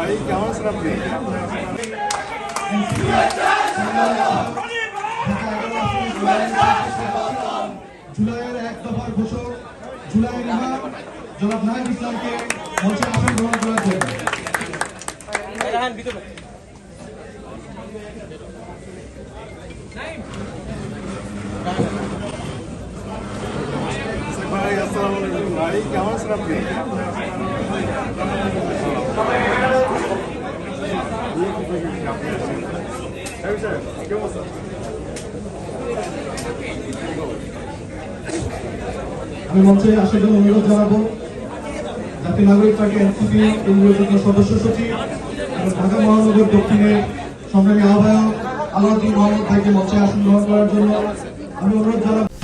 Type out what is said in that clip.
ভাই কেমন আছেন আপনি? জুলাইয়ের এক দফার ঘোষক জুলাইয়ের ইমাম জনাব নাহিদ ইসলামকে মঞ্চে আসন গ্রহণ করার জন্য ভাই আসসালামু আলাইকুম। ভাই কেমন আছেন আপনি? কেমন আছেন? আমি মঞ্চে আসার জন্য অনুরোধ জানাবো জাতীয় নাগরিক পার্টি এনসিপি কেন্দ্রীয় যুগ্ম সদস্য সচিব এবং ঢাকা মহানগর দক্ষিণের সংগ্রামী আহ্বায়ক আলাউদ্দিন মোহাম্মদ ভাইকে মঞ্চে আসন গ্রহণ করার জন্য আমি অনুরোধ জানাবো।